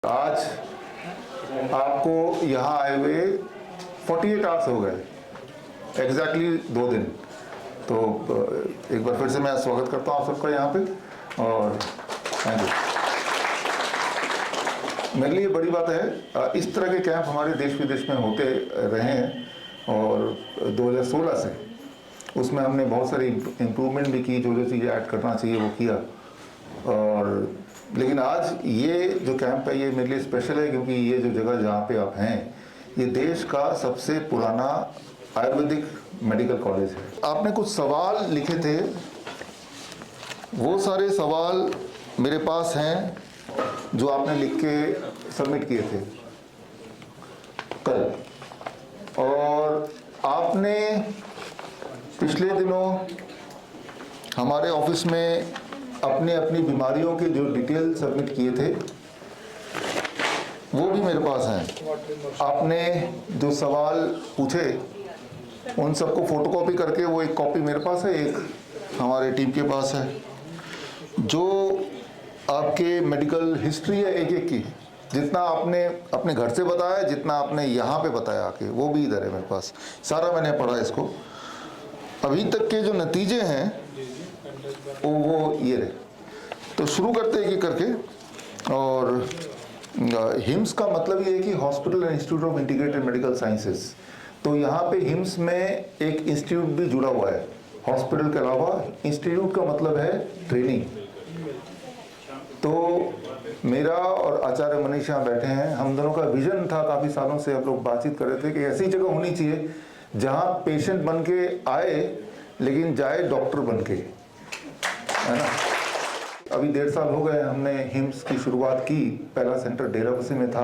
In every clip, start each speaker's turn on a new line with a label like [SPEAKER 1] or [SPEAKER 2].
[SPEAKER 1] आज आपको यहाँ आए हुए 48 आवर्स हो गए, एग्जैक्टली 2 दिन। तो एक बार फिर से मैं स्वागत करता हूँ आप सबका यहाँ पे, और थैंक यू। मेरे लिए बड़ी बात है, इस तरह के कैंप हमारे देश विदेश में होते रहे हैं, और 2016 से उसमें हमने बहुत सारी इम्प्रूवमेंट भी की, जो जो चीज़ें ऐड करना चाहिए वो किया। और लेकिन आज ये जो कैंप है ये मेरे लिए स्पेशल है, क्योंकि ये जो जगह जहाँ पे आप हैं ये देश का सबसे पुराना आयुर्वेदिक मेडिकल कॉलेज है। आपने कुछ सवाल लिखे थे, वो सारे सवाल मेरे पास हैं जो आपने लिख के सबमिट किए थे कल, और आपने पिछले दिनों हमारे ऑफिस में अपने अपनी बीमारियों के जो डिटेल सबमिट किए थे वो भी मेरे पास हैं। आपने जो सवाल पूछे उन सबको फोटोकॉपी करके वो एक कॉपी मेरे पास है, एक हमारे टीम के पास है। जो आपके मेडिकल हिस्ट्री है एक एक की, जितना आपने अपने घर से बताया, जितना आपने यहाँ पे बताया आके, वो भी इधर है मेरे पास। सारा मैंने पढ़ा इसको। अभी तक के जो नतीजे हैं वो ये रहे। तो शुरू करते हैं एक करके। और हिम्स का मतलब ये है कि hospital and institute of integrated medical sciences. तो यहाँ पे हिम्स में एक इंस्टीट्यूट भी जुड़ा हुआ है हॉस्पिटल के अलावा। इंस्टीट्यूट का मतलब है ट्रेनिंग। तो मेरा और आचार्य मनीष यहाँ बैठे हैं, हम दोनों का विजन था, काफ़ी सालों से हम लोग बातचीत कर रहे थे कि ऐसी जगह होनी चाहिए जहाँ पेशेंट बन के आए लेकिन जाए डॉक्टर बन के, है ना। अभी 1.5 साल हो गए हमने हिम्स की शुरुआत की। पहला सेंटर डेराबस्सी में था।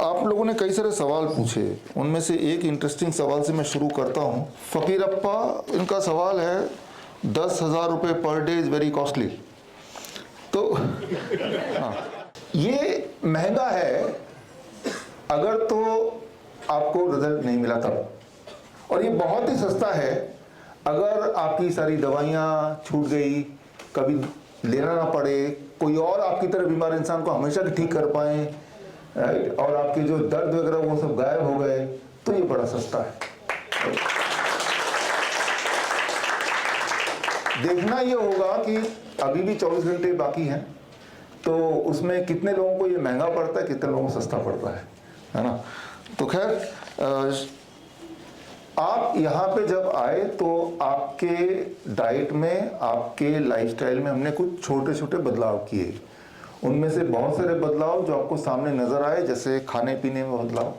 [SPEAKER 1] आप लोगों ने कई सारे सवाल पूछे, उनमें से एक इंटरेस्टिंग सवाल से मैं शुरू करता हूँ। फकीरप्पा, इनका सवाल है 10,000 रुपये per day is very costly. तो हाँ, ये महंगा है अगर तो आपको रिजल्ट नहीं मिला तब, और ये बहुत ही सस्ता है अगर आपकी सारी दवाइयाँ छूट गई, कभी लेना ना पड़े, कोई और आपकी तरह बीमार इंसान को हमेशा ठीक कर पाए, राइट, और आपके जो दर्द वगैरह वो सब गायब हो गए, तो ये बड़ा सस्ता है। देखना ये होगा कि अभी भी 24 घंटे बाकी हैं, तो उसमें कितने लोगों को ये महंगा पड़ता है, कितने लोगों को सस्ता पड़ता है ना। तो खैर, आप यहाँ पे जब आए तो आपके डाइट में, आपके लाइफस्टाइल में हमने कुछ छोटे छोटे बदलाव किए। उनमें से बहुत सारे बदलाव जो आपको सामने नजर आए, जैसे खाने पीने में बदलाव,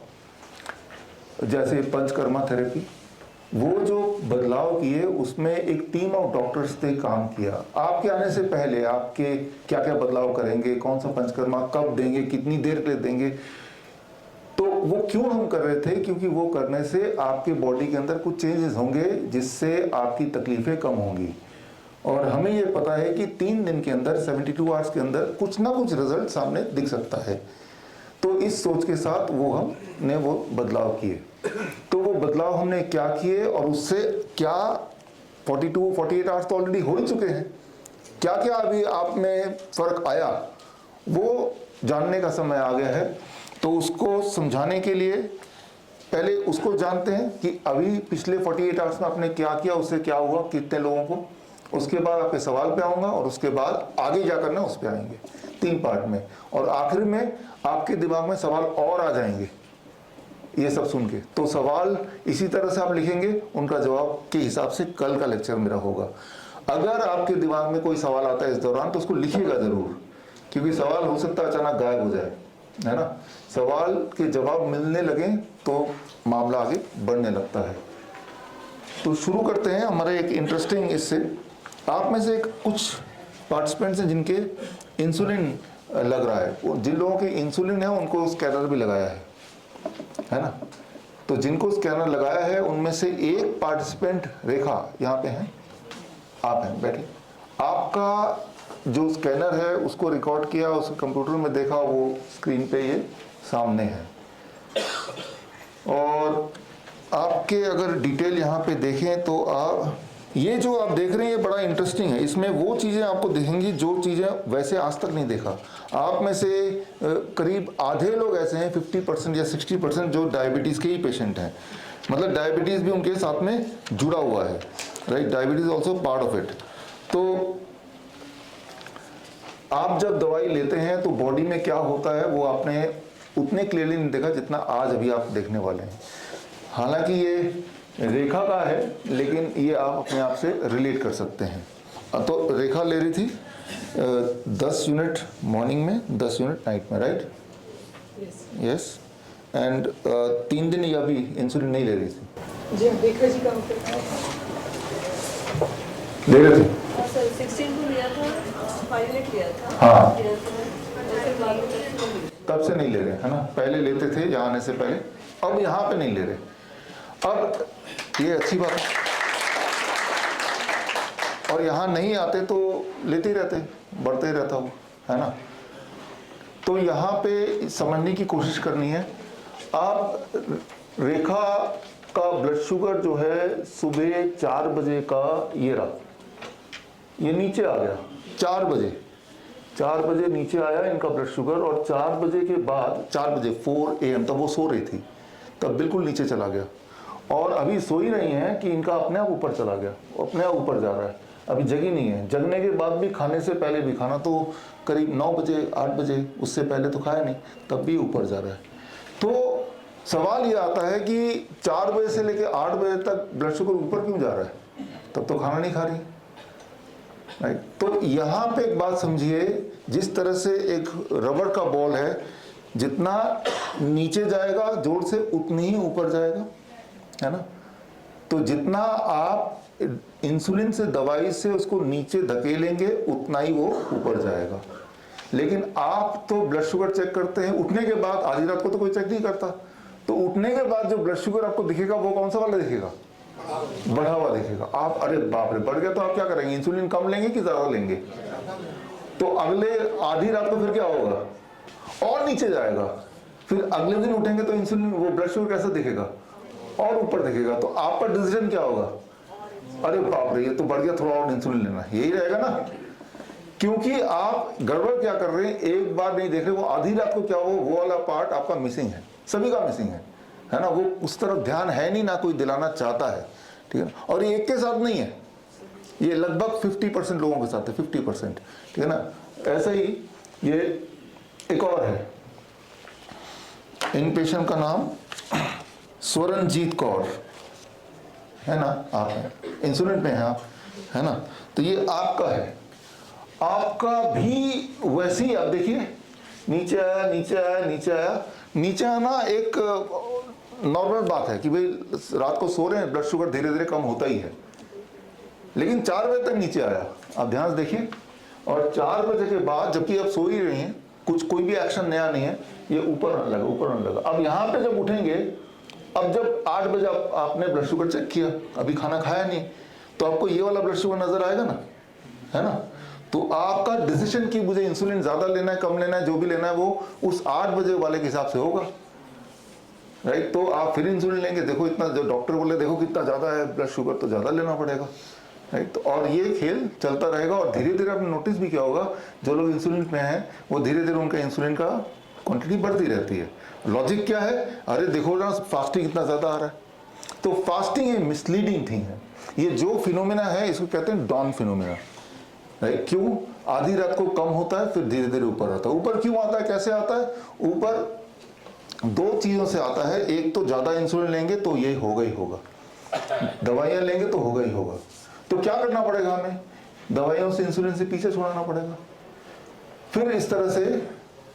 [SPEAKER 1] जैसे पंचकर्मा थेरेपी, वो जो बदलाव किए उसमें एक टीम ऑफ डॉक्टर्स ने काम किया। आपके आने से पहले आपके क्या क्या बदलाव करेंगे, कौन सा पंचकर्मा कब देंगे, कितनी देर के लिए देंगे, तो वो क्यों हम कर रहे थे, क्योंकि वो करने से आपके बॉडी के अंदर कुछ चेंजेस होंगे जिससे आपकी तकलीफें कम होंगी। और हमें ये पता है कि 3 दिन के अंदर, 72 आवर्स के अंदर कुछ ना कुछ रिजल्ट सामने दिख सकता है। तो इस सोच के साथ हमने वो बदलाव किए। तो वो बदलाव हमने क्या किए और उससे क्या 48 आवर्स तो ऑलरेडी हो ही चुके हैं, क्या क्या अभी आप में फर्क आया वो जानने का समय आ गया है। तो उसको समझाने के लिए पहले उसको जानते हैं कि अभी पिछले 48 आवर्स में आपने क्या किया, उससे क्या हुआ, कितने लोगों को। उसके बाद आपके सवाल पे आऊँगा, और उसके बाद आगे जाकर ना उस पे आएंगे 3 पार्ट में, और आखिर में आपके दिमाग में सवाल और आ जाएंगे ये सब सुन के। तो सवाल इसी तरह से आप लिखेंगे, उनका जवाब के हिसाब से कल का लेक्चर मेरा होगा। अगर आपके दिमाग में कोई सवाल आता है इस दौरान तो उसको लिखिएगा ज़रूर, क्योंकि सवाल हो सकता है अचानक गायब हो जाए, है ना। सवाल के जवाब मिलने लगे तो मामला आगे बढ़ने लगता है। तो शुरू करते हैं हमारे एक इंटरेस्टिंग इससे। आप में से कुछ पार्टिसिपेंट्स हैं जिनके इंसुलिन लग रहा है, जिन लोगों के इंसुलिन है उनको स्कैनर भी लगाया है ना। तो जिनको स्कैनर लगाया है उनमें से एक पार्टिसिपेंट रेखा यहाँ पे हैं, आप हैं, बैठे। आपका जो स्कैनर है उसको रिकॉर्ड किया, उसको कंप्यूटर में देखा, वो स्क्रीन पे ये सामने है। और आपके अगर डिटेल यहाँ पे देखें तो आप ये जो आप देख रहे हैं ये बड़ा इंटरेस्टिंग है। इसमें वो चीज़ें आपको दिखेंगी जो चीज़ें वैसे आज तक नहीं देखा। आप में से करीब आधे लोग ऐसे हैं, 50% या 60%, जो डायबिटीज़ के ही पेशेंट हैं। मतलब डायबिटीज़ भी उनके साथ में जुड़ा हुआ है, right. Diabetes also part of it. तो आप जब दवाई लेते हैं तो बॉडी में क्या होता है वो आपने उतने क्लियरली नहीं देखा जितना आज अभी आप देखने वाले हैं। हालांकि ये रेखा का है, लेकिन ये आप अपने आप से रिलेट कर सकते हैं। तो रेखा ले रही थी 10 यूनिट मॉर्निंग में, 10 यूनिट नाइट में, राइट? यस। एंड 3 दिन या भी इंसुलिन नहीं ले रही थी?
[SPEAKER 2] जी, रेखा जी का
[SPEAKER 1] ले रहे थे?
[SPEAKER 2] सर 16 को लिया था, 5 यूनिट लिया था।
[SPEAKER 1] हाँ,
[SPEAKER 2] फिर
[SPEAKER 1] तब से नहीं ले रहे, है ना? पहले लेते थे यहाँ आने से पहले, अब यहाँ पे नहीं ले रहे। अब ये अच्छी बात है, और यहाँ नहीं आते तो लेते ही रहते, बढ़ते ही रहता वो, है ना? तो यहाँ पे समझने की कोशिश करनी है। आप रेखा का ब्लड शुगर जो है सुबह 4 बजे का ये रहा, ये नीचे आ गया 4 बजे, 4 बजे नीचे आया इनका ब्लड शुगर। और 4 बजे के बाद, 4 बजे 4 AM, तब वो सो रही थी, तब बिल्कुल नीचे चला गया। और अभी सो ही रही हैं कि इनका अपने आप ऊपर चला गया, अपने आप ऊपर जा रहा है, अभी जगी नहीं है। जगने के बाद भी, खाने से पहले भी, खाना तो करीब 9 बजे 8 बजे, उससे पहले तो खाया नहीं, तब भी ऊपर जा रहा है। तो सवाल ये आता है कि 4 बजे से लेकर 8 बजे तक ब्लड शुगर ऊपर क्यों जा रहा है? तब तो खाना नहीं खा रही, राइट? तो यहाँ पे एक बात समझिए, जिस तरह से एक रबड़ का बॉल है, जितना नीचे जाएगा जोर से उतनी ही ऊपर जाएगा, है ना? तो जितना आप इंसुलिन से, दवाई से उसको नीचे धकेलेंगे उतना ही वो ऊपर जाएगा। लेकिन आप तो ब्लड शुगर चेक करते हैं उठने के बाद, आधी रात को तो कोई चेक नहीं करता। तो उठने के बाद जो ब्लड शुगर आपको दिखेगा वो कौन सा वाला दिखेगा? बढ़ा हुआ दिखेगा। आप अरे बाप रे बढ़ गया, तो आप क्या करेंगे? इंसुलिन कम लेंगे कि ज्यादा लेंगे? तो अगले आधी रात को फिर क्या होगा? और नीचे जाएगा। फिर अगले दिन उठेंगे तो इंसुलिन, वो ब्लड शुगर कैसा दिखेगा? और ऊपर दिखेगा। तो आपका डिसीजन क्या होगा? अरे बाप रे ये तो बढ़ गया, थोड़ा और इंसुलिन लेना, यही रहेगा ना? क्योंकि आप गड़बड़ क्या कर रहे हैं, एक बार नहीं देख रहे। वो आधी रात को क्या हो, वो वाला पार्ट आपका मिसिंग है, सभी का मिसिंग है ना? वो उस तरफ ध्यान है नहीं, ना कोई दिलाना चाहता है, ठीक है ना? और ये एक के साथ नहीं है, ये लगभग 50% लोगों के साथ है, 50%, ठीक है ना? ऐसा ही ये एक और है, इन पेशेंट का नाम स्वरणजीत कौर, है ना? आप इंसुलिन पे हैं आप, है ना? तो ये आपका है, आपका भी वैसे ही। आप देखिए नीचे आया, नीचे आया, नीचे आया। नीचे आना एक नॉर्मल बात है कि भाई रात को सो रहे हैं, ब्लड शुगर धीरे धीरे कम होता ही है। लेकिन 4 बजे तक नीचे आया, आप ध्यान से देखिए। और 4 बजे के बाद, जबकि आप सो ही रही हैं, कुछ कोई भी एक्शन नया नहीं है, ये ऊपर आने लगा, ऊपर आने लगा। अब यहाँ पे जब उठेंगे, अब जब 8 बजे आपने ब्लड शुगर चेक किया, अभी खाना खाया नहीं, तो आपको ये वाला ब्लड शुगर नजर आएगा ना, है ना? तो आपका डिसीजन कि मुझे इंसुलिन ज्यादा लेना है, कम लेना है, जो भी लेना है वो उस 8 बजे वाले के हिसाब से होगा, राइट? तो आप फिर इंसुलिन लेंगे, देखो इतना, जो डॉक्टर बोले देखो कितना ज्यादा है ब्लड शुगर, तो ज्यादा लेना पड़ेगा, राइट? तो और ये खेल चलता रहेगा। और धीरे धीरे आपने नोटिस भी किया होगा, जो लोग इंसुलिन पे हैं वो धीरे धीरे उनका इंसुलिन का क्वांटिटी बढ़ती रहती है। लॉजिक क्या है? अरे देखो ना फास्टिंग इतना ज्यादा आ रहा है। तो फास्टिंग एक मिसलीडिंग थिंग है। ये जो फिनोमेना है इसको कहते हैं डॉन फिनोमेना, राइट? क्यों? आधी रात को कम होता है, फिर धीरे धीरे ऊपर आता है। ऊपर क्यों आता है, कैसे आता है? ऊपर 2 चीजों से आता है। एक तो ज्यादा इंसुलिन लेंगे तो ये होगा ही होगा, दवाइयां लेंगे तो होगा ही होगा। तो क्या करना पड़ेगा हमें? दवाइयों से, इंसुलिन से पीछे छुड़ाना पड़ेगा। फिर इस तरह से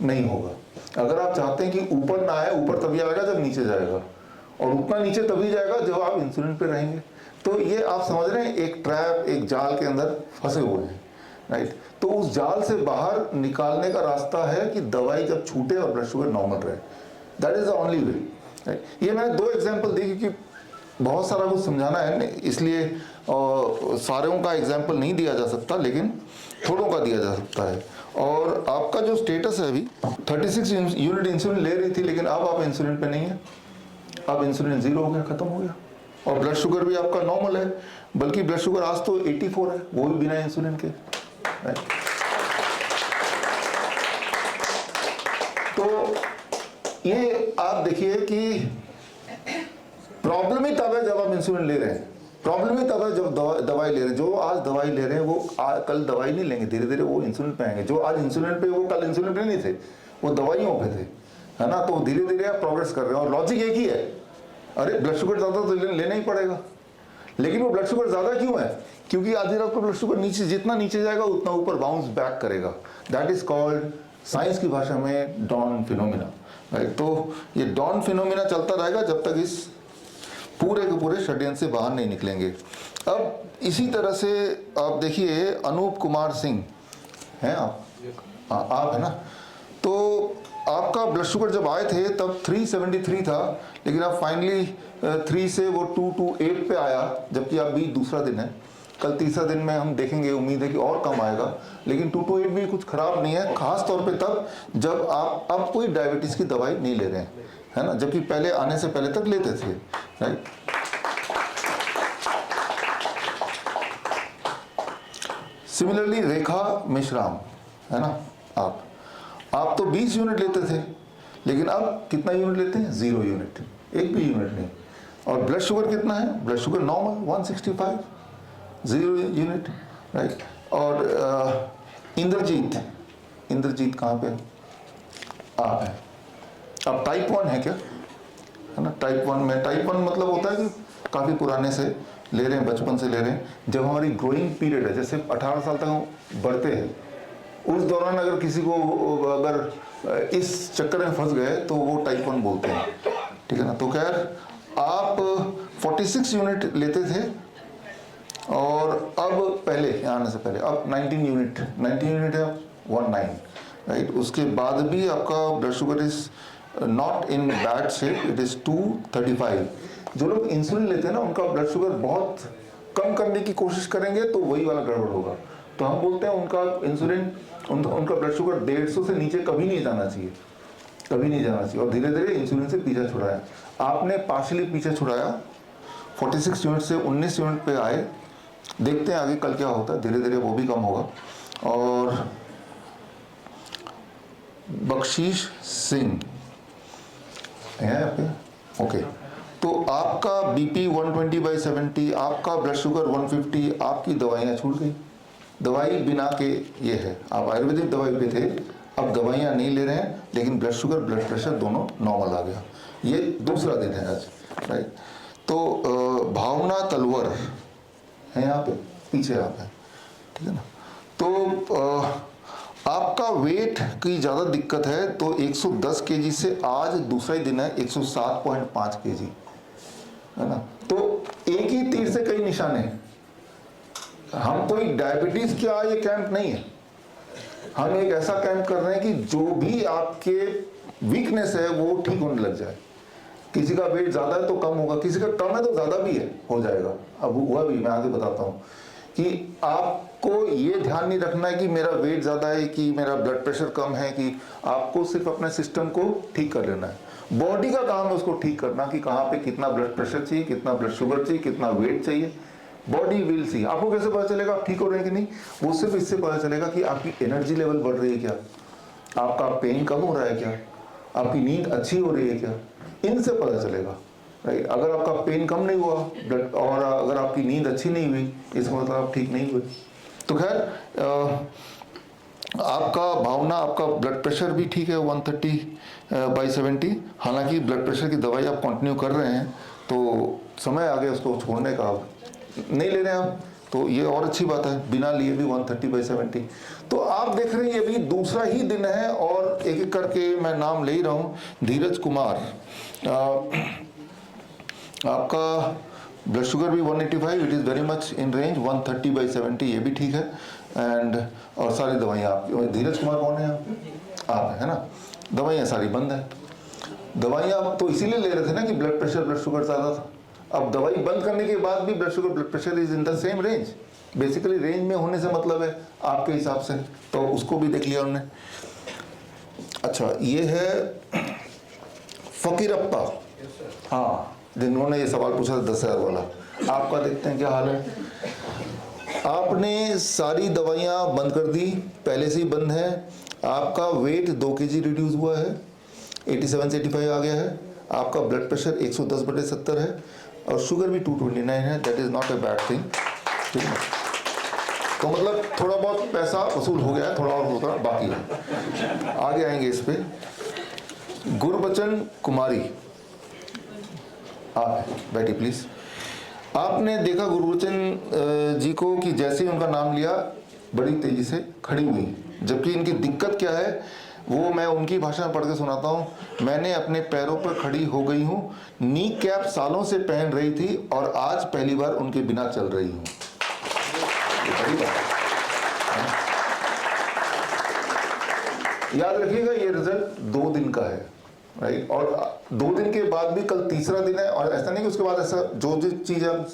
[SPEAKER 1] नहीं होगा। अगर आप चाहते हैं कि ऊपर ना आए, ऊपर तभी आएगा जब नीचे जाएगा, और उतना नीचे तभी जाएगा जब आप इंसुलिन पे रहेंगे। तो ये आप समझ रहे हैं, एक ट्रैप, एक जाल के अंदर फंसे हुए हैं, राइट? तो उस जाल से बाहर निकालने का रास्ता है कि दवाई जब छूटे और ब्लड शुगर नॉर्मल रहे। That is the only way, right? ये मैंने 2 एग्जाम्पल दी क्योंकि बहुत सारा कुछ समझाना है, इसलिए सारों का एग्जाम्पल नहीं दिया जा सकता, लेकिन थोड़ों का दिया जा सकता है। और आपका जो स्टेटस है, अभी 36 यूनिट इंसुलिन ले रही थी, लेकिन अब आप इंसुलिन पे नहीं है, अब इंसुलिन 0 हो गया, खत्म हो गया, और ब्लड शुगर भी आपका नॉर्मल है, बल्कि ब्लड शुगर आज तो 84 है, वो भी बिना इंसुलिन के। तो ये आप देखिए कि प्रॉब्लम ही तब है जब आप इंसुलिन ले रहे हैं, प्रॉब्लम ही तब है जब दवाई ले रहे हैं। जो आज दवाई ले रहे हैं वो कल दवाई नहीं लेंगे, धीरे धीरे वो इंसुलिन पे आएंगे। जो आज इंसुलिन पे वो कल इंसुलिन पे नहीं थे, वो दवाइयों पे थे, है ना। तो धीरे धीरे आप प्रोग्रेस कर रहे हैं और लॉजिक एक ही है, अरे ब्लड शुगर ज़्यादा तो लेना ही पड़ेगा। लेकिन वो ब्लड शुगर ज़्यादा क्यों है? क्योंकि आधी रात को ब्लड शुगर नीचे, जितना नीचे जाएगा उतना ऊपर बाउंस बैक करेगा। दैट इज कॉल्ड साइंस की भाषा में डॉन फिनोमिना, राइट। तो ये डॉन फिनोमिना चलता रहेगा जब तक इस पूरे के पूरे षड्यंत्र से बाहर नहीं निकलेंगे। अब इसी तरह से आप देखिए अनूप कुमार सिंह हैं आप है ना। तो आपका ब्लड शुगर जब आए थे तब 373 था, लेकिन अब फाइनली 3 से वो 228 पे आया, जबकि अब भी दूसरा दिन है। कल तीसरा दिन में हम देखेंगे, उम्मीद है कि और कम आएगा। लेकिन 228 भी कुछ खराब नहीं है, खास तौर पे तब जब आप अब कोई डायबिटीज़ की दवाई नहीं ले रहे हैं, है ना, जबकि पहले आने से पहले तक लेते थे, राइट। सिमिलरली रेखा मिश्राम, है ना, आप तो 20 यूनिट लेते थे, लेकिन अब कितना यूनिट लेते हैं? 0 यूनिट, एक भी यूनिट नहीं। और ब्लड शुगर कितना है? Blood sugar normal 165, 0 unit, right. और इंद्रजीत कहाँ पे? आप है। अब टाइप 1 है क्या, है ना। टाइप 1 में, टाइप 1 मतलब होता है कि काफ़ी पुराने से ले रहे हैं, बचपन से ले रहे हैं। जब हमारी ग्रोइंग पीरियड है, जैसे 18 साल तक बढ़ते हैं, उस दौरान अगर किसी को अगर इस चक्कर में फंस गए तो वो टाइप 1 बोलते हैं, ठीक है ना। तो खैर आप 46 यूनिट लेते थे और अब पहले आने से पहले अब 19 यूनिट है, 19, राइट। उसके बाद भी आपका blood sugar is not in bad shape, it is 235। जो लोग इंसुलिन लेते हैं ना, उनका ब्लड शुगर बहुत कम करने की कोशिश करेंगे तो वही वाला गड़बड़ होगा। तो हम बोलते हैं उनका इंसुलिन, उनका ब्लड शुगर 150 से नीचे कभी नहीं जाना चाहिए, कभी नहीं जाना चाहिए। और धीरे धीरे इंसुलिन से पीछा छुड़ाया आपने, पार्शियली पीछा छुड़ाया, 46 यूनिट से 19 यूनिट पे आए। देखते हैं आगे कल क्या होता है, धीरे धीरे वो भी कम होगा। और बख्शीश सिंह है यहाँ पे, ओके। तो आपका बीपी 120/70, आपका ब्लड शुगर 150, आपकी दवाइयाँ छूट गई। दवाई बिना के ये है, आप आयुर्वेदिक दवाई पे थे, अब दवाइयाँ नहीं ले रहे हैं, लेकिन ब्लड शुगर ब्लड प्रेशर दोनों नॉर्मल आ गया। ये दूसरा दिन है आज, राइट। तो भावना तलवर है यहाँ पे, पीछे आप है, ठीक है ना। तो आपका वेट की ज़्यादा दिक्कत है, तो 110 kg से आज दूसरा ही दिन है 107.5 kg, है ना। तो एक ही तीर से कई निशाने हैं। हम कोई डायबिटीज का ये कैंप नहीं है, हम एक ऐसा कैंप कर रहे हैं कि जो भी आपके वीकनेस है वो ठीक होने लग जाए। किसी का वेट ज्यादा है तो कम होगा, किसी का कम है तो ज्यादा भी है, हो जाएगा। अब हुआ भी, मैं आगे बताता हूँ कि आपको ये ध्यान नहीं रखना है कि मेरा वेट ज्यादा है, कि मेरा ब्लड प्रेशर कम है, कि आपको सिर्फ अपने सिस्टम को ठीक कर लेना है। बॉडी का काम है उसको ठीक करना, कि कहाँ पे कितना ब्लड प्रेशर चाहिए, कितना ब्लड शुगर चाहिए, कितना वेट चाहिए। Body will see. आपको कैसे पता चलेगा आप ठीक हो रहे हैं कि नहीं? वो सिर्फ इससे पता चलेगा कि आपकी एनर्जी लेवल बढ़ रही है क्या, आपका पेन कम हो रहा है क्या, आपकी नींद अच्छी हो रही है क्या, इनसे पता चलेगा, राइट। अगर आपका पेन कम नहीं हुआ ब्लड, और अगर आपकी नींद अच्छी नहीं हुई, इसका मतलब आप ठीक नहीं हुए। तो खैर आपका भावना, आपका ब्लड प्रेशर भी ठीक है 130/70। हालांकि ब्लड प्रेशर की दवाई आप कंटिन्यू कर रहे हैं, तो समय आ गया उसको छोड़ने का, आप नहीं ले रहे हैं आप, तो ये और अच्छी बात है, बिना लिए भी 130/70। तो आप देख रहे हैं ये भी दूसरा ही दिन है, और एक एक करके मैं नाम ले ही रहा हूँ। धीरज कुमार, आपका ब्लड शुगर भी 185, it is very much in range, 130/70 ये भी ठीक है। एंड और सारी दवाइयाँ आप, धीरज कुमार कौन है आप है ना, दवाइयाँ सारी बंद है। दवाइयाँ आप तो इसीलिए ले रहे थे ना कि ब्लड प्रेशर ब्लड शुगर ज़्यादा था। अब दवाई बंद करने के बाद भी blood sugar blood pressure is in the same range. Basically range में होने से मतलब है आपके हिसाब से, तो उसको भी देख लिया उन्होंने। अच्छा, ये है फकीरप्पा, हाँ जिन्होंने ये सवाल पूछा था 10,000 वाला। आपका देखते हैं क्या हाल है। आपने सारी दवाइयाँ बंद कर दी, पहले से ही बंद है। आपका वेट 2 kg रिड्यूस हुआ है, 87 से 85 आ गया है। आपका ब्लड प्रेशर 110/70 है और शुगर भी 229 है। That is not a bad thing, ठीक है। तो मतलब थोड़ा बहुत पैसा वसूल हो गया है, थोड़ा और होता बाकी है। आगे आएंगे इस पे। गुरबचन कुमारी, आप बैठिए प्लीज़। आपने देखा गुरबचन जी को कि जैसे ही उनका नाम लिया बड़ी तेज़ी से खड़ी हुई, जबकि इनकी दिक्कत क्या है वो मैं उनकी भाषा में पढ़ के सुनाता हूँ। मैंने अपने पैरों पर खड़ी हो गई हूँ, नी कैप सालों से पहन रही थी और आज पहली बार उनके बिना चल रही हूँ। याद रखिएगा ये रिजल्ट 2 दिन का है, राइट। और 2 दिन के बाद भी कल तीसरा दिन है, और ऐसा नहीं कि उसके बाद ऐसा जो चीज़ आप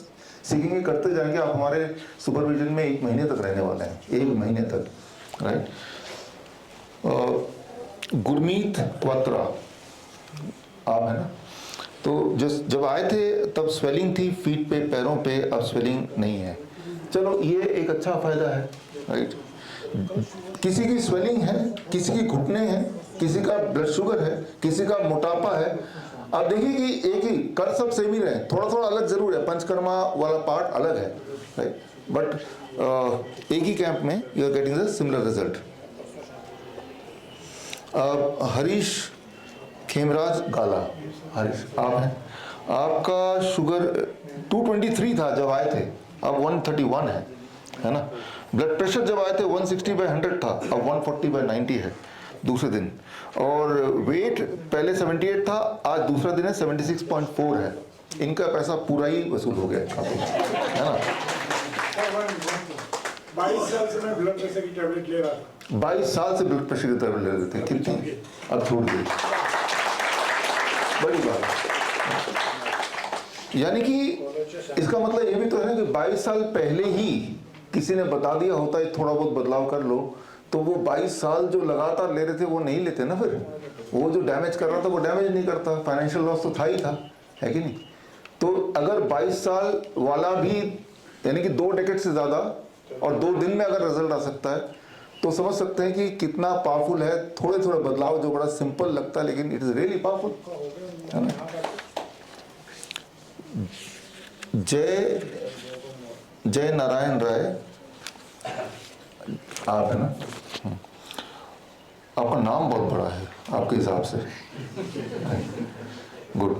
[SPEAKER 1] सीखेंगे करते जाएंगे। आप हमारे सुपरविजन में 1 महीने तक रहने वाले हैं, 1 महीने तक, राइट। गुरमीत क्वात्रा, आप है ना। तो जब आए थे तब स्वेलिंग थी फीट पे, पैरों पे, अब स्वेलिंग नहीं है। चलो ये एक अच्छा फायदा है, राइट। किसी की स्वेलिंग है, किसी की घुटने हैं, किसी का ब्लड शुगर है, किसी का मोटापा है। आप देखिए कि एक ही कर सब सेम ही रहे, थोड़ा थोड़ा अलग जरूर है, पंचकर्मा वाला पार्ट अलग है, राइट। बट एक ही कैंप में you are getting the similar result. Harish Khemraj Gala, Harish आप हैं। आपका शुगर 223 था जब आए थे, अब 131 है ना। ब्लड प्रेशर जब आए थे 160/100 था, अब 140/90 है दूसरे दिन। और वेट पहले 78 था, आज दूसरा दिन है 76.4 है। इनका पैसा पूरा ही वसूल हो गया, है ना।
[SPEAKER 3] 22 साल से मैं ब्लड प्रेशर की टैबलेट ले रहा था।
[SPEAKER 1] 22 साल से ब्लड प्रेशर की टैबलेट ले रहे थे, कितनी अब छूट गई, बड़ी बात है। यानी कि इसका मतलब ये भी तो है ना कि 22 साल पहले ही किसी ने बता दिया होता है थोड़ा बहुत बदलाव कर लो, तो वो 22 साल जो लगातार ले रहे थे वो नहीं लेते ना। फिर वो जो डैमेज कर रहा था वो डैमेज नहीं करता, फाइनेंशियल लॉस तो था ही था, है कि नहीं। तो अगर 22 साल वाला भी, यानी कि 2 डेकेड से ज़्यादा और 2 दिन में अगर रिजल्ट आ सकता है, तो समझ सकते हैं कि कितना पावरफुल है। थोड़े थोड़े बदलाव जो बड़ा सिंपल लगता है, लेकिन इट इज़ रियली पावरफुल, है ना। जय नारायण राय, आप है ना। आपका नाम बहुत बड़ा है आपके हिसाब से, गुड।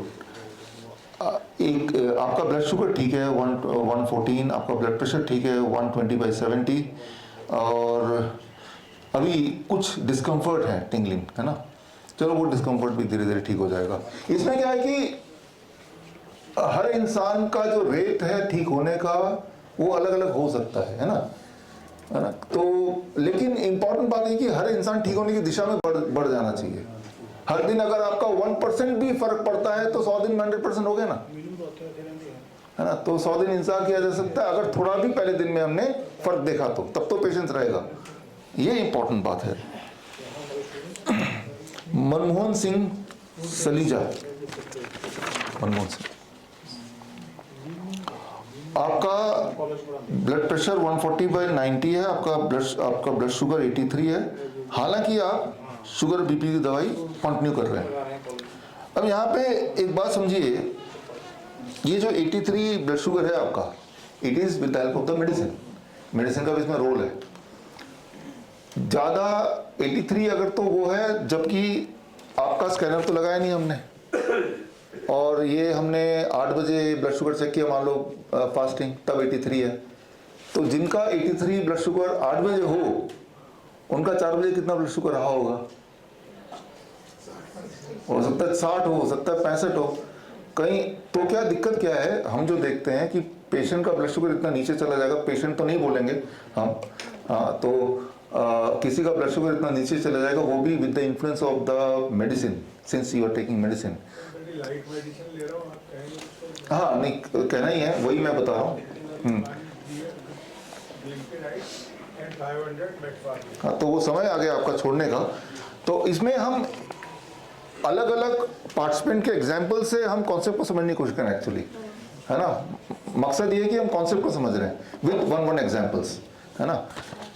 [SPEAKER 1] एक आपका ब्लड शुगर ठीक है 114, आपका ब्लड प्रेशर ठीक है 120/70, और अभी कुछ डिस्कम्फर्ट है, टिंगलिंग, है ना। चलो वो डिस्कम्फर्ट भी धीरे धीरे ठीक हो जाएगा। इसमें क्या है कि हर इंसान का जो रेट है ठीक होने का वो अलग अलग हो सकता है ना, है ना। तो लेकिन इंपॉर्टेंट बात है कि हर इंसान ठीक होने की दिशा में बढ़ जाना चाहिए। हर दिन अगर आपका 1% भी फर्क पड़ता है तो 100 दिन में 100% हो गया ना, है ना। तो 100 दिन इंतजार किया जा सकता है, अगर थोड़ा भी पहले दिन में हमने फर्क देखा तो तब तो पेशेंस रहेगा। ये इंपॉर्टेंट बात है। मनमोहन सिंह सलीजा, मनमोहन सिंह, आपका ब्लड प्रेशर 140/90 है, आपका ब्लड शुगर 83 है। हालांकि आप शुगर बीपी की दवाई कंटिन्यू कर रहे हैं। अब यहाँ पे एक बात समझिए, ये जो 83 ब्लड शुगर है आपका, it is with the help of the medicine का भी इसमें रोल है। ज़्यादा 83 अगर तो वो है जबकि आपका स्कैनर तो लगाया नहीं हमने, और ये हमने 8 बजे ब्लड शुगर चेक किया, मान लो फास्टिंग, तब 83 है। तो जिनका 83 ब्लड शुगर 8 बजे हो, उनका 4 बजे कितना ब्लड शुगर रहा होगा? हो सकता है 60 हो सकता है 65 हो कहीं। तो क्या दिक्कत क्या है, हम जो देखते हैं कि पेशेंट का ब्लड शुगर इतना नीचे चला जाएगा, पेशेंट तो नहीं बोलेंगे हम, तो किसी का ब्लड शुगर इतना नीचे चला जाएगा, वो भी with the influence of the medicine, since you are taking medicine.
[SPEAKER 3] Light medicine ले रहा हूँ, आप कहेंगे तो।
[SPEAKER 1] हाँ नहीं, कहना ही है, वही मैं बता रहा हूँ। हाँ, तो वो समय आ गया आपका छोड़ने का। तो इसमें हम अलग अलग पार्टिसिपेंट के एग्जाम्पल से हम कॉन्सेप्ट को समझने की कोशिश करें एक्चुअली, है ना। मकसद ये है कि हम कॉन्सेप्ट को समझ रहे हैं विद वन एग्जाम्पल्स, है ना।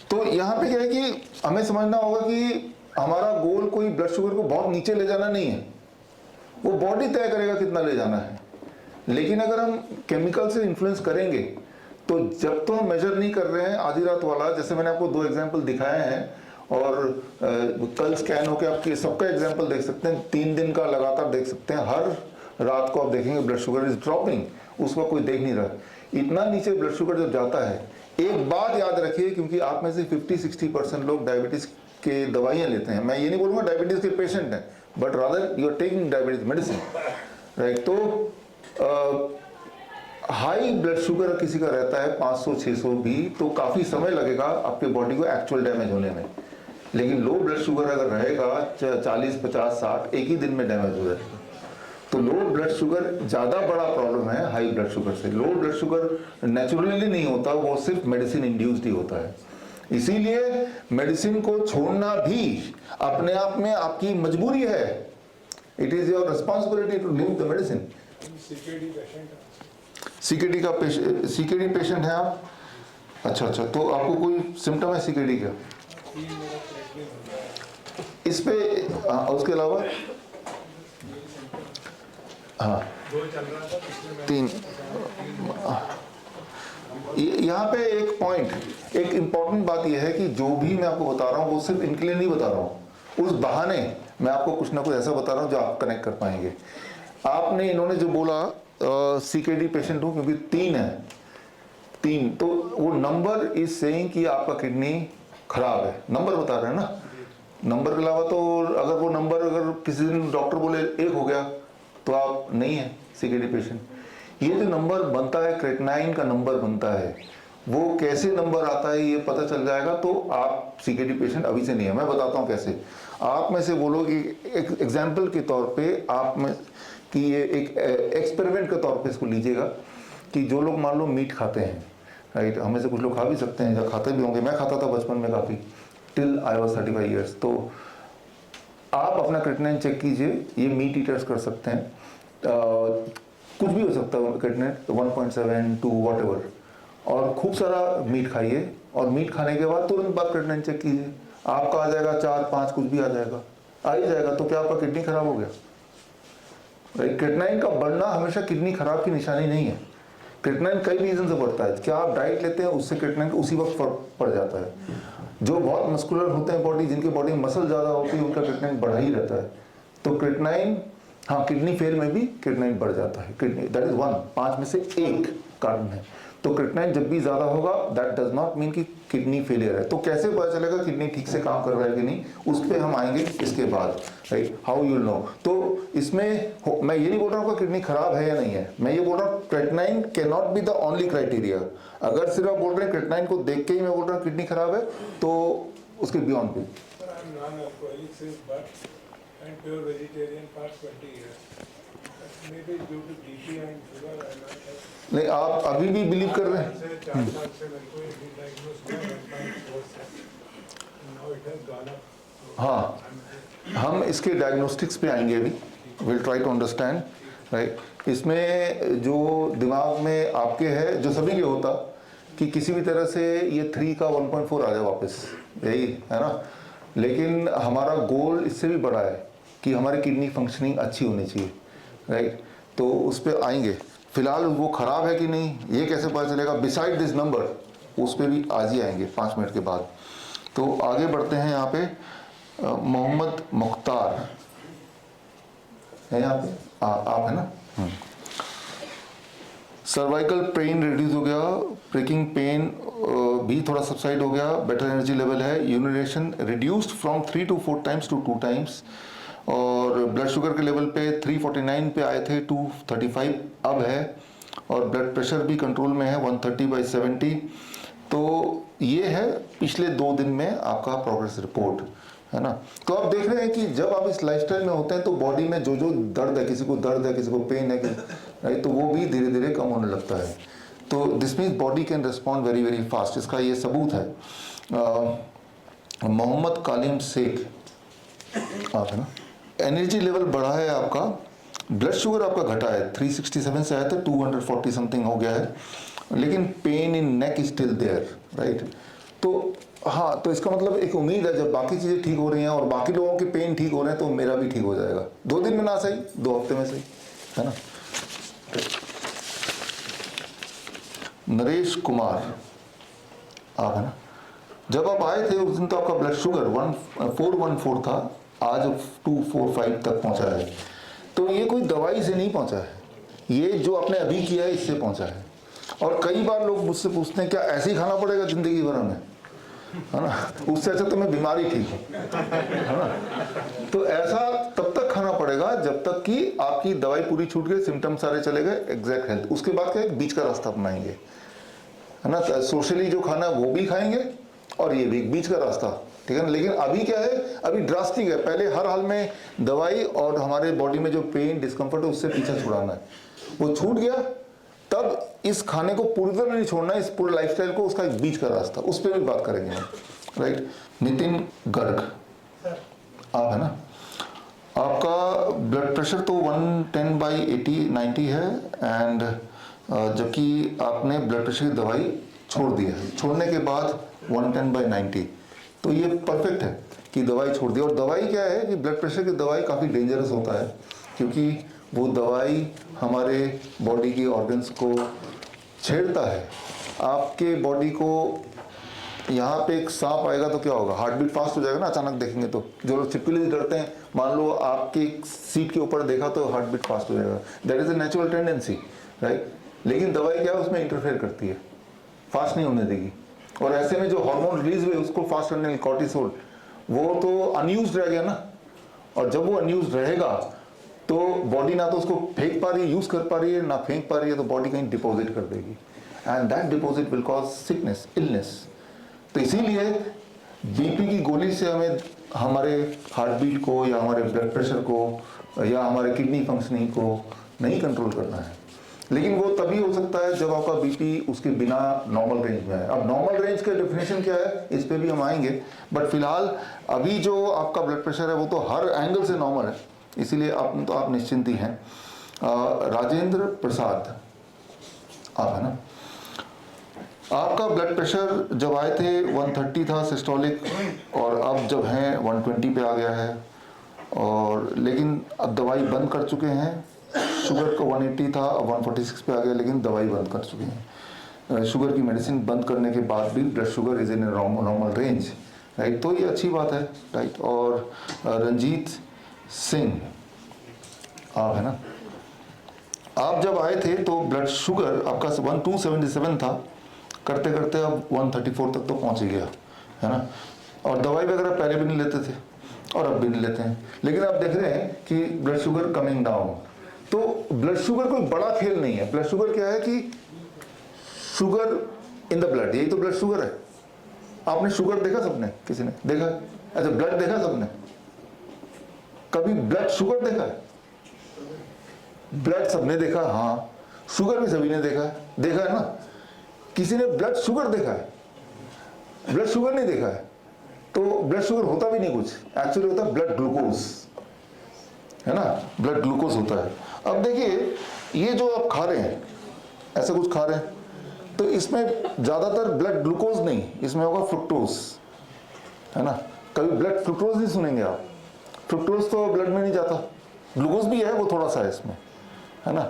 [SPEAKER 1] तो यहाँ पे क्या है कि हमें समझना होगा कि हमारा गोल कोई ब्लड शुगर को बहुत नीचे ले जाना नहीं है, वो बॉडी तय करेगा कितना ले जाना है। लेकिन अगर हम केमिकल से इन्फ्लुएंस करेंगे तो जब तो हम मेजर नहीं कर रहे हैं आधी रात वाला, जैसे मैंने आपको 2 एग्जाम्पल दिखाए हैं और कल स्कैन होकर आपके सबका एग्जाम्पल देख सकते हैं, 3 दिन का लगातार देख सकते हैं, हर रात को आप देखेंगे ब्लड शुगर इज ड्रॉपिंग, उसको कोई देख नहीं रहा। इतना नीचे ब्लड शुगर जब जाता है, एक बात याद रखिए, क्योंकि आप में से 50-60% लोग डायबिटीज के दवाइयाँ लेते हैं, मैं ये नहीं बोलूँगा डायबिटीज के पेशेंट हैं, but rather you are taking diabetes medicine, right. तो हाई ब्लड शुगर किसी का रहता है 500-600 भी, तो काफ़ी समय लगेगा आपके बॉडी को एक्चुअल डैमेज होने में। लेकिन लो ब्लड शुगर अगर रहेगा 40, 50, 60 एक ही दिन में डैमेज हो जाएगा। तो लो ब्लड शुगर ज़्यादा बड़ा प्रॉब्लम है हाई ब्लड शुगर से। लो ब्लड शुगर नेचुरली नहीं होता, वो सिर्फ मेडिसिन इंड्यूस्ड ही होता है। इसीलिए मेडिसिन को छोड़ना भी अपने आप में आपकी मजबूरी है। It is your responsibility to leave the medicine. CKD patient है आप? अच्छा, तो आपको कोई सिम्टम है सीकेडी का? इस पे उसके अलावा हाँ 3। यहाँ पे एक पॉइंट, एक इम्पॉर्टेंट बात यह है कि जो भी मैं आपको बता रहा हूँ वो सिर्फ इनके लिए नहीं बता रहा हूँ, उस बहाने मैं आपको कुछ ना कुछ ऐसा बता रहा हूँ जो आप कनेक्ट कर पाएंगे। आपने इन्होंने जो बोला सीकेडी पेशेंट हूँ क्योंकि 3 है, 3, तो वो नंबर इज सेइंग कि आपका किडनी खराब है, नंबर बता रहे हैं ना। नंबर के अलावा तो अगर वो नंबर अगर किसी दिन डॉक्टर बोले 1 हो गया तो आप नहीं है सीकेडी पेशेंट। ये जो नंबर बनता है, क्रेटिनाइन का नंबर बनता है, वो कैसे नंबर आता है ये पता चल जाएगा तो आप सीकेडी पेशेंट अभी से नहीं है। मैं बताता हूँ कैसे। आप में से बोलो कि एक एग्जाम्पल के तौर पे आप में कि ये एक एक्सपेरिमेंट के तौर पे इसको लीजिएगा कि जो लोग मान लो मीट खाते हैं, राइट, हमें से कुछ लोग खा भी सकते हैं या खाते भी होंगे, मैं खाता था बचपन में काफ़ी, टिल आई वाज 35 ईयर्स। तो आप अपना क्रेटिनाइन चेक कीजिए, ये मीट ईटर्स कर सकते हैं, कुछ भी हो सकता है क्रेटिनाइन 1.7, 2 व्हाटएवर, और खूब सारा मीट खाइए और मीट खाने के बाद तुरंत बाद क्रेटिनाइन चेक कीजिए, आपका आ जाएगा 4, 5 कुछ भी आ ही जाएगा। तो क्या आपका किडनी खराब हो गया? क्रेटिनाइन का बढ़ना हमेशा किडनी खराब की निशानी नहीं है। क्रेटिनाइन कई रीजन से बढ़ता है, क्या आप डाइट लेते हैं उससे क्रेटिनाइन उसी वक्त पड़ जाता है। जो बहुत मस्कुलर होते हैं बॉडी, जिनके बॉडी में मसल ज़्यादा होती है, उनका क्रेटिनाइन बढ़ा ही रहता है। तो क्रेटिनाइन, हाँ, किडनी फेल में भी क्रेटिनाइन बढ़ जाता है, किडनी दैट इज 5 में से 1 कारण है। तो क्रेटिनाइन जब भी ज़्यादा होगा दैट डज नॉट मीन कि किडनी फेलियर है। तो कैसे पता चलेगा किडनी ठीक से काम कर रहा है कि नहीं, उस पर हम आएंगे इसके बाद, राइट, हाउ यू नो। तो इसमें मैं ये नहीं बोल रहा हूँ कि किडनी खराब है या नहीं है, मैं ये बोल रहा हूँ creatinine can not be the only criteria. अगर सिर्फ आप बोल रहे हैं क्रेटिनाइन को देख के ही मैं बोल रहा हूँ किडनी खराब है, तो उसके बियॉन्ड भी। नहीं, आप अभी भी बिलीव कर रहे हैं? हाँ, हम इसके डायग्नोस्टिक्स पे आएंगे अभी, will try to understand, right. इसमें जो दिमाग में आपके है, जो सभी के होता कि किसी भी तरह से ये 3 का 1.4 आ जाए वापस, यही है ना। लेकिन हमारा गोल इससे भी बड़ा है कि हमारी किडनी फंक्शनिंग अच्छी होनी चाहिए, राइट। तो उस पर आएंगे। फिलहाल वो ख़राब है कि नहीं ये कैसे पता चलेगा, बिसाइड दिस नंबर, उस पर भी आज ही आएंगे 5 मिनट के बाद। तो आगे बढ़ते हैं। यहाँ पे मोहम्मद मुख्तार है यहाँ पे, आप है ना। सर्वाइकल पेन रिड्यूस हो गया, ब्रेकिंग पेन भी थोड़ा सबसाइड हो गया, बेटर एनर्जी लेवल है, urination reduced from 3 to 4 times to 2 times, और ब्लड शुगर के लेवल पे 349 पे आए थे, 235 अब है, और ब्लड प्रेशर भी कंट्रोल में है 130/70। तो ये है पिछले 2 दिन में आपका प्रोग्रेस रिपोर्ट, है ना। तो आप देख रहे हैं कि जब आप इस लाइफस्टाइल में होते हैं तो बॉडी में जो जो दर्द है, किसी को दर्द है, किसी को पेन है, राइट, तो वो भी धीरे धीरे कम होने लगता है। तो this means body can respond very very fast. इसका ये सबूत है। मोहम्मद कालिम शेख, आप है ना, एनर्जी लेवल बढ़ा है आपका, ब्लड शुगर आपका घटा है, 367 से आया था 240 समथिंग हो गया है, लेकिन pain in neck is still there, right. तो हाँ, तो इसका मतलब एक उम्मीद है जब बाकी चीज़ें ठीक हो रही हैं और बाकी लोगों के पेन ठीक हो रहे हैं तो मेरा भी ठीक हो जाएगा, 2 दिन में ना सही 2 हफ्ते में सही, है ना। नरेश कुमार आप है ना, जब आप आए थे उस दिन तो आपका ब्लड शुगर 414 था, आज 245 तक पहुंचा है। तो ये कोई दवाई से नहीं पहुंचा है, ये जो आपने अभी किया है इससे पहुंचा है। और कई बार लोग मुझसे पूछते हैं क्या ऐसे ही खाना पड़ेगा जिंदगी भर हमें, है ना, उससे अच्छा तो मैं बीमारी ठीक हूँ, है ना। तो ऐसा तब तक खाना पड़ेगा जब तक कि आपकी दवाई पूरी छूट गई, सिम्टम सारे चले गए, एग्जैक्ट हेल्थ, उसके बाद क्या एक बीच का रास्ता अपनाएंगे, है ना। सोशली जो खाना वो भी खाएंगे और ये भी बीच का रास्ता, ठीक है ना। लेकिन अभी क्या है, अभी ड्रास्टिक है, पहले हर हाल में दवाई और हमारे बॉडी में जो पेन डिस्कम्फर्ट है उससे पीछा छुड़ाना है, वो छूट गया तब इस खाने को पूरी तरह नहीं छोड़ना है, इस पूरे लाइफस्टाइल को, उसका एक बीच का रास्ता, उस पर भी बात करेंगे हम, राइट। नितिन गर्ग आप है ना, आपका ब्लड प्रेशर तो 110/80/90 है, एंड जबकि आपने ब्लड प्रेशर की दवाई छोड़ दी है, छोड़ने के बाद 110/90, तो ये परफेक्ट है कि दवाई छोड़ दी। और दवाई क्या है कि ब्लड प्रेशर की दवाई काफ़ी डेंजरस होता है, क्योंकि वो दवाई हमारे बॉडी की ऑर्गन्स को छेड़ता है। आपके बॉडी को यहाँ पे एक सांप आएगा तो क्या होगा, हार्ट बीट फास्ट हो जाएगा ना, अचानक देखेंगे तो। जो लोग छिपकली से डरते हैं, मान लो आपकी सीट के ऊपर देखा तो हार्ट बीट फास्ट हो जाएगा, that is a natural tendency, right. लेकिन दवाई क्या है, उसमें इंटरफेयर करती है, फास्ट नहीं होने देगी। और ऐसे में जो हार्मोन रिलीज हुए उसको फास्ट करने के कॉर्टिसोल, वो तो अनयूज्ड रह गया ना, और जब वो अनयूज्ड रहेगा तो बॉडी ना तो उसको फेंक पा रही है, यूज कर पा रही है, ना फेंक पा रही है, तो बॉडी कहीं डिपॉजिट कर देगी, and that deposit will cause sickness, illness. तो इसीलिए बीपी की गोली से हमें हमारे हार्ट बीट को या हमारे ब्लड प्रेशर को या हमारे किडनी फंक्शनिंग को नहीं कंट्रोल करना है। लेकिन वो तभी हो सकता है जब आपका बीपी उसके बिना नॉर्मल रेंज में है। अब नॉर्मल रेंज का डेफिनेशन क्या है, इस पे भी हम आएंगे, बट फिलहाल अभी जो आपका ब्लड प्रेशर है वो तो हर एंगल से नॉर्मल है, इसीलिए आप निश्चिंत ही हैं। राजेंद्र प्रसाद आप है ना, आपका ब्लड प्रेशर जब आए थे 130 था सिस्टोलिक, और अब जब है 120 पे आ गया है, और लेकिन अब दवाई बंद कर चुके हैं। शुगर का 180 था, अब 146 पे आ गया, लेकिन दवाई बंद कर चुके हैं। शुगर की मेडिसिन बंद करने के बाद भी blood sugar is in normal range, right, तो ये अच्छी बात है, राइट। और रंजीत सिंह आप है ना, आप जब आए थे तो ब्लड शुगर आपका 277 था, करते करते अब 134 तक तो पहुंच ही गया, है ना। और दवाई वगैरह पहले भी नहीं लेते थे और अब भी नहीं लेते हैं, लेकिन आप देख रहे हैं कि ब्लड शुगर कमिंग डाउन। तो ब्लड शुगर कोई बड़ा खेल नहीं है। ब्लड शुगर क्या है कि शुगर इन द ब्लड, यही तो ब्लड शुगर है। आपने शुगर देखा सबने, किसी ने देखा? अच्छा, ब्लड देखा सबने? कभी ब्लड शुगर देखा है? ब्लड सबने देखा, हाँ, शुगर भी सभी ने देखा है ना। किसी ने ब्लड शुगर देखा है? ब्लड शुगर नहीं देखा है। तो ब्लड शुगर होता भी नहीं कुछ, एक्चुअली होता है ब्लड ग्लूकोज, है ना, ब्लड ग्लूकोज होता है। अब देखिए, ये जो आप खा रहे हैं, ऐसा कुछ खा रहे हैं, तो इसमें ज्यादातर ब्लड ग्लूकोज नहीं, इसमें होगा फ्रुक्टोज, है ना। कभी ब्लड फ्रुक्टोज नहीं सुनेंगे आप, फ्रुक्टोज तो ब्लड में नहीं जाता, ग्लूकोज भी है, वो थोड़ा सा है इसमें, है ना।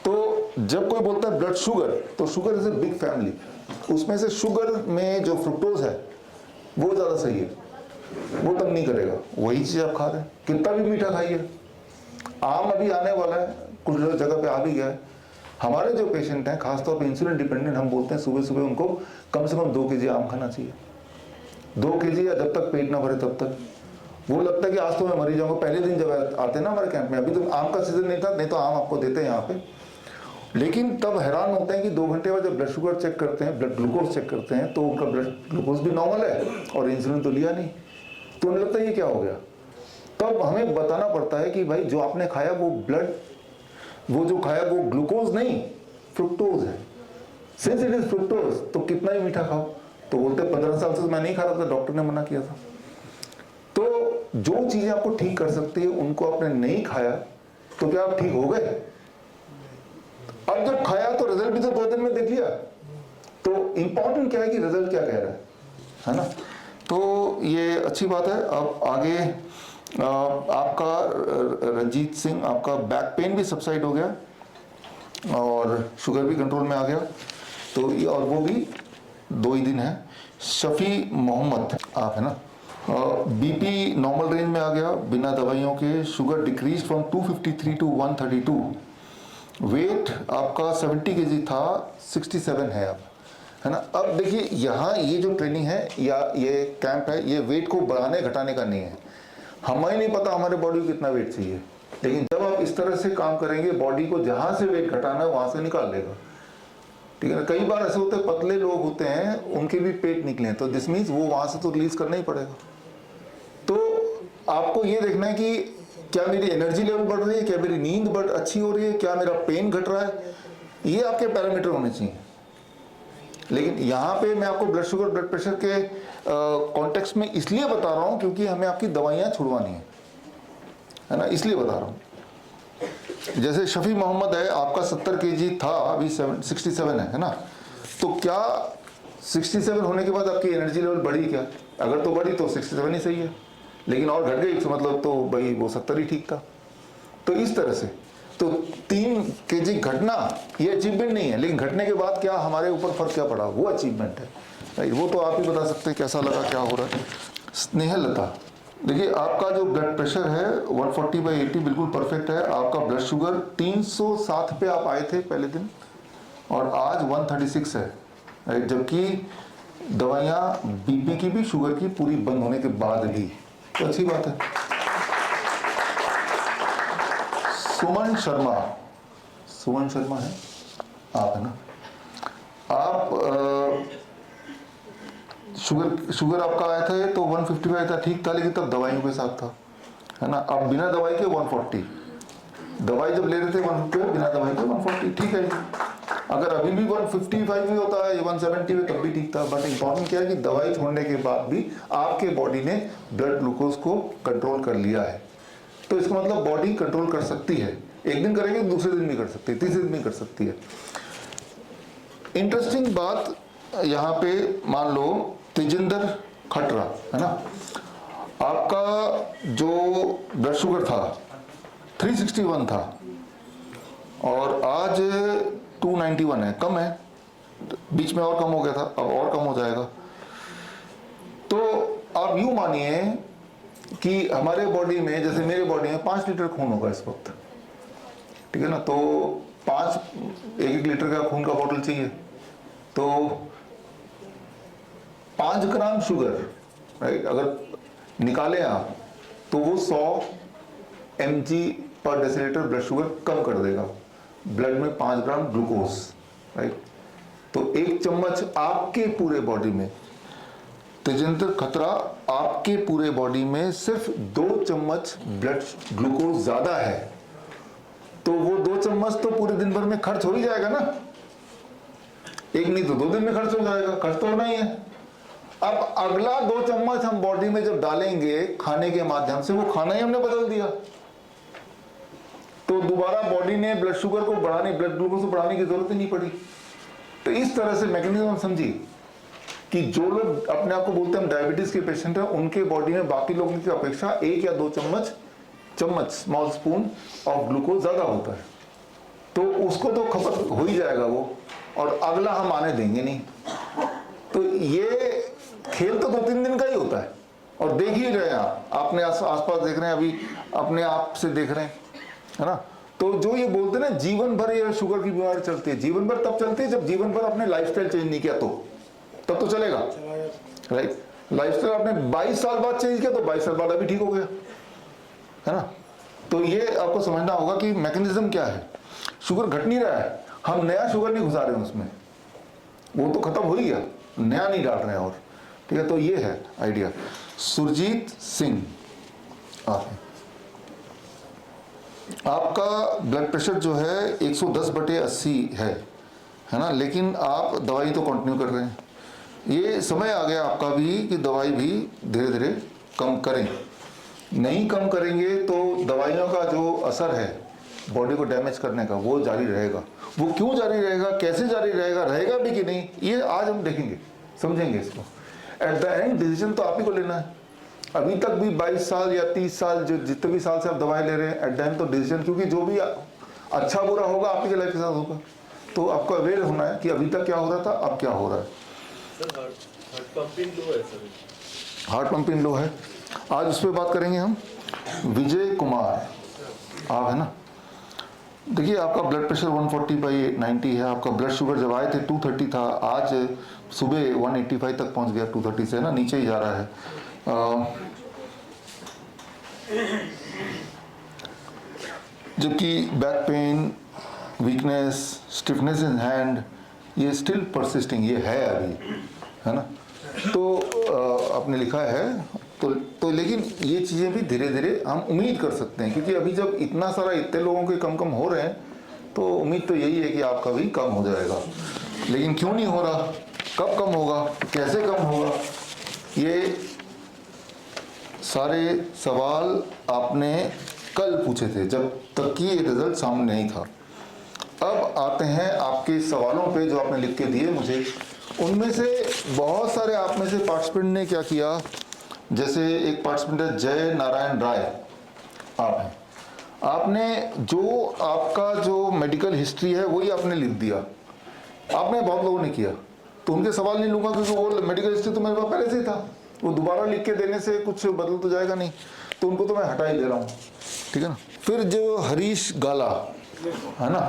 [SPEAKER 1] तो जब कोई बोलता है ब्लड शुगर, तो sugar is a big family, उसमें से शुगर में जो फ्रुक्टोज है वो ज्यादा सही है, वो तंग नहीं करेगा। वही चीज आप खा रहे हैं, कितना भी मीठा खाइए। आम अभी आने वाला है, कुछ जगह पे आ भी गया है। हमारे जो पेशेंट हैं, खासतौर पे इंसुलिन डिपेंडेंट, हम बोलते हैं सुबह सुबह उनको कम से कम 2 kg आम खाना चाहिए, 2 kg, या जब तक पेट ना भरे तब तक। वो लगता है कि आज तो मैं मर ही जाऊंगा, पहले दिन जब आते हैं ना हमारे कैंप में, अभी तो आम का सीजन नहीं था, नहीं तो आम आपको देते हैं यहाँ पे, लेकिन तब हैरान होते हैं कि 2 घंटे बाद जब ब्लड शुगर चेक करते हैं, ब्लड ग्लूकोज चेक करते हैं, तो उनका ब्लड ग्लूकोज भी नॉर्मल है और इंसुलिन तो लिया नहीं। तो उन्हें लगता है ये क्या हो गया। तब हमें बताना पड़ता है कि भाई जो आपने खाया वो ब्लड, वो जो खाया वो ग्लूकोज नहीं, फ्रुक्टोज है। सिंस इट इज फ्रुक्टोज, तो कितना ही मीठा खाओ। तो बोलते 15 साल से मैं नहीं खा रहा था, डॉक्टर ने मना किया था। तो जो चीजें आपको ठीक कर सकती है उनको आपने नहीं खाया तो क्या आप ठीक हो गए? अब जब खाया तो रिजल्ट भी तो 2 दिन में देख लिया। तो इंपॉर्टेंट क्या है कि रिजल्ट क्या कह रहा है ना? तो ये अच्छी बात है। अब आगे आपका रंजीत सिंह, आपका बैक पेन भी सबसाइड हो गया और शुगर भी कंट्रोल में आ गया। तो ये और वो भी 2 ही दिन है। शफी मोहम्मद आप है ना, बीपी नॉर्मल रेंज में आ गया बिना दवाइयों के। Sugar decrease from 253 to 132। Weight आपका 70 kg था, 67 है अब, है ना। अब देखिए यहाँ ये जो ट्रेनिंग है या ये कैंप है, ये वेट को बढ़ाने घटाने का नहीं है। हमें नहीं पता हमारे बॉडी को कितना वेट चाहिए, लेकिन जब आप इस तरह से काम करेंगे बॉडी को जहाँ से वेट घटाना है वहाँ से निकाल लेगा, ठीक है ना। कई बार ऐसे होते हैं पतले लोग होते हैं उनके भी पेट निकले, तो दिस मीन्स वो वहाँ से तो रिलीज करना ही पड़ेगा। तो आपको ये देखना है कि क्या मेरी एनर्जी लेवल बढ़ रही है, क्या मेरी नींद अच्छी हो रही है, क्या मेरा पेन घट रहा है, ये आपके पैरामीटर होने चाहिए। लेकिन यहाँ पे मैं आपको ब्लड शुगर ब्लड प्रेशर के कॉन्टेक्स्ट में इसलिए बता रहा हूँ क्योंकि हमें आपकी दवाइयाँ छुड़वानी है ना, इसलिए बता रहा हूँ। जैसे शफी मोहम्मद है, आपका 70 kg था, अभी 67 है ना। तो क्या 67 होने के बाद आपकी एनर्जी लेवल बढ़ी क्या? अगर तो बढ़ी तो 67 ही सही है, लेकिन और घट गई तो मतलब तो भाई वो 70 ही ठीक था। तो इस तरह से तो 3 kg घटना ये अचीवमेंट नहीं है, लेकिन घटने के बाद क्या हमारे ऊपर फर्क क्या पड़ा वो अचीवमेंट है, राइट। वो तो आप ही बता सकते हैं कैसा लगा, क्या हो रहा है। स्नेहलता, देखिए आपका जो ब्लड प्रेशर है 140/80 बिल्कुल परफेक्ट है। आपका ब्लड शुगर 307 पे आप आए थे पहले दिन और आज 136 है, राइट। जबकि दवाइयाँ बीपी की भी शुगर की पूरी बंद होने के बाद भी, तो अच्छी बात है। सुमन शर्मा है आप, है ना। आप शुगर आपका आया था तो 155 था, ठीक था, लेकिन तब दवाइयों के साथ था, है ना। अब बिना दवाई के 140, दवाई जब ले रहे थे 150, बिना दवाई के 140, ठीक है। अगर अभी भी 155 भी होता है 170 में तब भी ठीक था। बट इंपॉर्टेंट क्या है कि दवाई छोड़ने के बाद भी आपके बॉडी ने ब्लड ग्लूकोज को कंट्रोल कर लिया है। तो इसका मतलब बॉडी कंट्रोल कर सकती है, एक दिन करेंगे दूसरे दिन भी कर सकती है, तीसरे दिन भी कर सकती है। इंटरेस्टिंग बात यहाँ पे मान लो तेजिंदर खटरा, है ना, आपका जो ब्लड शुगर था 361 था और आज 291 है, कम है। बीच में और कम हो गया था, अब और कम हो जाएगा। तो आप यूं मानिए कि हमारे बॉडी में, जैसे मेरे बॉडी में 5 लीटर खून होगा इस वक्त, ठीक है ना। तो 1 लीटर का खून का बोतल चाहिए, तो 5 ग्राम शुगर, राइट, अगर निकालें आप तो वो 100 mg पर डेसीलीटर ब्लड शुगर कम कर देगा। ब्लड में 5 ग्राम ग्लूकोज, राइट। तो 1 चम्मच आपके पूरे बॉडी में, तेजिंदर खतरा आपके पूरे बॉडी में सिर्फ 2 चम्मच ब्लड ग्लूकोज ज्यादा है, तो वो 2 चम्मच तो पूरे दिन भर में खर्च हो ही जाएगा ना। एक नहीं तो 2 दिन में खर्च हो जाएगा, खर्च तो होना ही है। अब अगला 2 चम्मच हम बॉडी में जब डालेंगे खाने के माध्यम से, वो खाना ही हमने बदल दिया, तो दोबारा बॉडी ने ब्लड शुगर को बढ़ाने, ब्लड ग्लूकोज को बढ़ाने की जरूरत ही नहीं पड़ी। तो इस तरह से मैकेनिज्म समझिए कि जो लोग अपने आप को बोलते हैं हम डायबिटीज के पेशेंट हैं, उनके बॉडी में बाकी लोगों की अपेक्षा 1 या 2 चम्मच स्मॉल स्पून ऑफ ग्लूकोज ज्यादा होता है। तो उसको तो खपत हो ही जाएगा वो, और अगला हम आने देंगे नहीं। तो ये खेल तो 2-3 दिन का ही होता है, और देख ही रहे हैं आप, अपने आसपास देख रहे हैं, अभी अपने आप से देख रहे हैं, है ना। तो जो ये बोलते हैं ना जीवन भर ये शुगर की बीमारी चलती है, जीवन भर तब चलती है जब जीवन भर अपने लाइफस्टाइल चेंज नहीं किया, तो तब तो चलेगा, राइट। लाइफस्टाइल आपने 22 साल बाद चेंज किया तो 22 साल बाद अभी ठीक हो गया, है ना। तो ये आपको समझना होगा कि मैकेनिज्म क्या है। शुगर घट नहीं रहा है, हम नया शुगर नहीं घुसा रहे हैं उसमें, वो तो खत्म हो ही गया, नया नहीं डाल रहे हैं और, ठीक है। तो ये है आइडिया। सुरजीत सिंह आपका ब्लड प्रेशर जो है 110/80 है ना, लेकिन आप दवाई तो कंटिन्यू कर रहे हैं। ये समय आ गया आपका भी कि दवाई भी धीरे धीरे कम करें, नहीं कम करेंगे तो दवाइयों का जो असर है बॉडी को डैमेज करने का वो जारी रहेगा। वो क्यों जारी रहेगा, कैसे जारी रहेगा, रहेगा भी कि नहीं, ये आज हम देखेंगे, समझेंगे इसको। एट द एंड डिसीजन तो आप ही को लेना है। अभी तक भी 22 साल या 30 साल जो जितने भी साल से आप दवाई ले रहे हैं, एट द एंड तो डिसीजन, क्योंकि जो भी अच्छा बुरा होगा आपकी लाइफ के साथ होगा। तो आपको अवेयर होना है कि अभी तक क्या हो रहा था, अब क्या हो रहा है।
[SPEAKER 4] सर हार्ट पंपिंग लो है सर,
[SPEAKER 1] हार्ट पंपिंग लो है। आज उस पर बात करेंगे हम। विजय कुमार आप है ना। देखिए आपका ब्लड प्रेशर 140/90 है। आपका ब्लड शुगर जब आए थे 230 था, आज सुबह 185 तक पहुंच गया। 230 से ना नीचे ही जा रहा है। जबकि back pain, weakness, stiffness in hand, ये स्टिल परसिस्टिंग, ये है अभी, है ना। तो आपने लिखा है तो लेकिन ये चीज़ें भी धीरे धीरे हम उम्मीद कर सकते हैं, क्योंकि अभी जब इतना सारा इतने लोगों के कम हो रहे हैं तो उम्मीद तो यही है कि आपका भी कम हो जाएगा। लेकिन क्यों नहीं हो रहा, कब कम होगा, कैसे कम होगा, ये सारे सवाल आपने कल पूछे थे जब तक कि ये रिजल्ट सामने नहीं था। अब आते हैं आपके सवालों पे जो आपने लिख के दिए मुझे। उनमें से बहुत सारे आप में से पार्टिसिपेंट ने क्या किया, जैसे एक पार्टिसिपेंट है जय नारायण राय, आप हैं, आपने जो आपका जो मेडिकल हिस्ट्री है वही आपने लिख दिया। आपने बहुत लोगों ने किया, तो उनके सवाल नहीं लूँगा क्योंकि वो मेडिकल हिस्ट्री तो मेरे पास पहले से ही था। वो दोबारा लिख के देने से कुछ बदल तो जाएगा नहीं, तो उनको तो मैं हटा ही दे रहा हूँ, ठीक है ना। फिर जो हरीश गाला है ना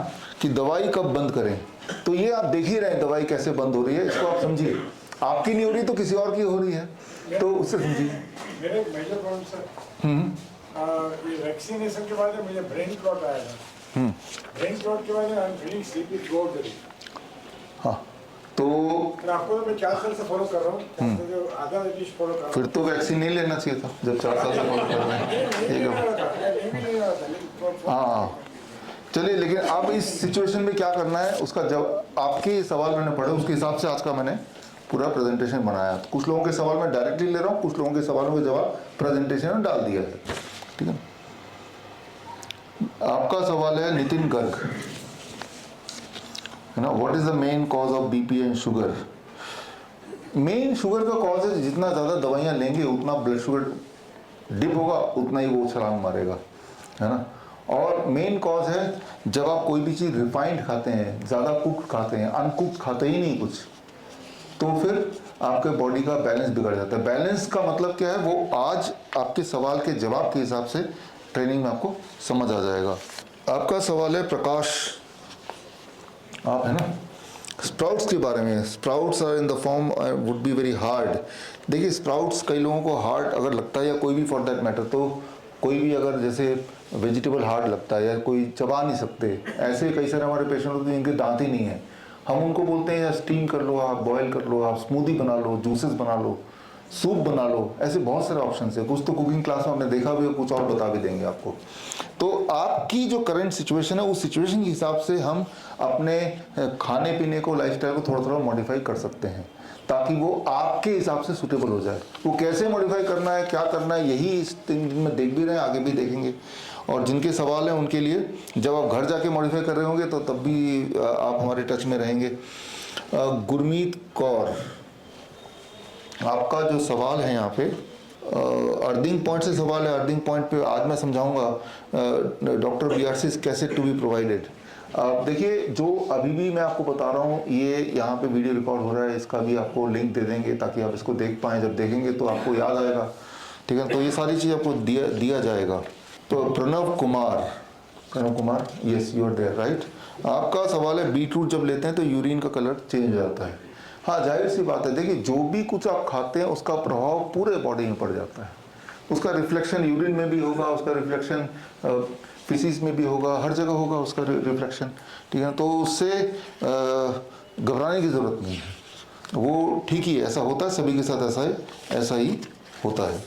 [SPEAKER 1] कि दवाई कब बंद करें, तो ये आप देख ही रहे हैं दवाई कैसे बंद हो रही है, इसको आप समझिए। आपकी नहीं हो रही तो किसी और की हो रही है, तो उससे समझिए।
[SPEAKER 3] मेरे मेजर प्रॉब्लम सर, ये वैक्सीनेशन के बाद मुझे ब्रेन क्लॉट आया था। ब्रेन क्लॉट के बाद I am feeling sleepy throughout the day.
[SPEAKER 1] हाँ, तो
[SPEAKER 3] आपको तो मैं 4 साल से फॉलो कर रहा हूँ, जो आधा एटलीस्ट फॉलो कर रहा हूँ।
[SPEAKER 1] फिर तो वैक्सीन नहीं लेना चाहिए था जब 4 साल से फॉलो कर रहे हैं। हाँ चलिए, लेकिन अब इस सिचुएशन में क्या करना है उसका जब आपके सवाल मैंने पढ़े उसके हिसाब से आज का मैंने पूरा प्रेजेंटेशन बनाया। तो कुछ लोगों के सवाल मैं डायरेक्टली ले रहा हूँ, कुछ लोगों के सवालों के जवाब प्रेजेंटेशन में डाल दिया है, ठीक है। आपका सवाल है नितिन गर्ग, है ना, what is the main cause of BP and sugar. Main sugar का कॉज है जितना ज़्यादा दवाइयाँ लेंगे उतना ब्लड शुगर डिप होगा, उतना ही वो छलांग मारेगा, है ना। और मेन कॉज है जब आप कोई भी चीज़ रिफाइंड खाते हैं, ज़्यादा कुक खाते हैं, अनकुक खाते ही नहीं कुछ, तो फिर आपके बॉडी का बैलेंस बिगड़ जाता है। बैलेंस का मतलब क्या है वो आज आपके सवाल के जवाब के हिसाब से ट्रेनिंग में आपको समझ आ जाएगा। आपका सवाल है प्रकाश, आप है ना, स्प्राउट्स के बारे में। Sprouts are in the form would be very hard. देखिए स्प्राउट्स कई लोगों को हार्ड अगर लगता है, या कोई भी फॉर दैट मैटर, तो कोई भी अगर जैसे वेजिटेबल हार्ड लगता है या कोई चबा नहीं सकते, ऐसे कई सारे हमारे पेशेंट होते हैं जिनके दांत ही नहीं है, हम उनको बोलते हैं या स्टीम कर लो, आप बॉयल कर लो, आप स्मूदी बना लो, जूसेस बना लो, सूप बना लो, ऐसे बहुत सारे ऑप्शन है। कुछ तो कुकिंग क्लास में हमने देखा भी, कुछ और बता भी देंगे आपको। तो आपकी जो करंट सिचुएशन है उस सिचुएशन के हिसाब से हम अपने खाने पीने को, लाइफस्टाइल को थोड़ा थोड़ा मॉडिफाई कर सकते हैं ताकि वो आपके हिसाब से सूटेबल हो जाए। वो कैसे मॉडिफाई करना है, क्या करना है, यही इस 3 दिन में देख भी रहे हैं, आगे भी देखेंगे। और जिनके सवाल हैं उनके लिए जब आप घर जाके मॉडिफाई कर रहे होंगे तो तब भी आप हमारे टच में रहेंगे। गुरमीत कौर, आपका जो सवाल है यहाँ पे अर्थिंग पॉइंट से सवाल है। अर्थिंग पॉइंट पे आज मैं समझाऊंगा डॉक्टर बीआरसीज कैसे टू बी प्रोवाइडेड। देखिए जो अभी भी मैं आपको बता रहा हूँ, ये यहाँ पे वीडियो रिकॉर्ड हो रहा है, इसका भी आपको लिंक दे देंगे ताकि आप इसको देख पाएँ। जब देखेंगे तो आपको याद आएगा, ठीक है। तो ये सारी चीज़ आपको दिया जाएगा। तो Pranav Kumar, yes you are there right. आपका सवाल है बीटरूट जब लेते हैं तो यूरिन का कलर चेंज हो जाता है। हाँ जाहिर सी बात है, देखिए जो भी कुछ आप खाते हैं उसका प्रभाव पूरे बॉडी में पड़ जाता है। उसका रिफ्लेक्शन यूरिन में भी होगा, उसका रिफ्लेक्शन फिसिस में भी होगा, हर जगह होगा उसका रिफ्लेक्शन, ठीक है। तो उससे घबराने की ज़रूरत नहीं है, वो ठीक ही है, ऐसा होता है सभी के साथ, ऐसा ही होता है।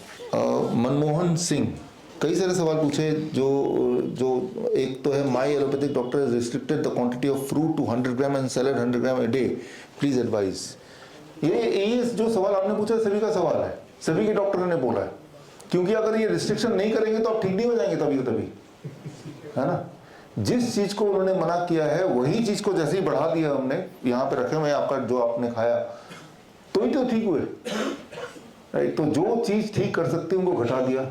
[SPEAKER 1] मनमोहन सिंह, कई सारे सवाल पूछे। जो एक तो है my allopathic doctor has restricted the quantity of fruit to 100 gram and salad 100 gram a day, please advise. ये जो सवाल आपने पूछा सभी का सवाल है, सभी के डॉक्टर ने बोला है क्योंकि अगर ये रिस्ट्रिक्शन नहीं करेंगे तो आप ठीक नहीं हो जाएंगे तभी के तभी, है ना। जिस चीज को उन्होंने मना किया है वही चीज को जैसे ही बढ़ा दिया हमने, यहाँ पे रखे हुए आपका जो आपने खाया तो ही तो ठीक हुए, राइट। तो जो चीज ठीक कर सकती है उनको घटा दिया।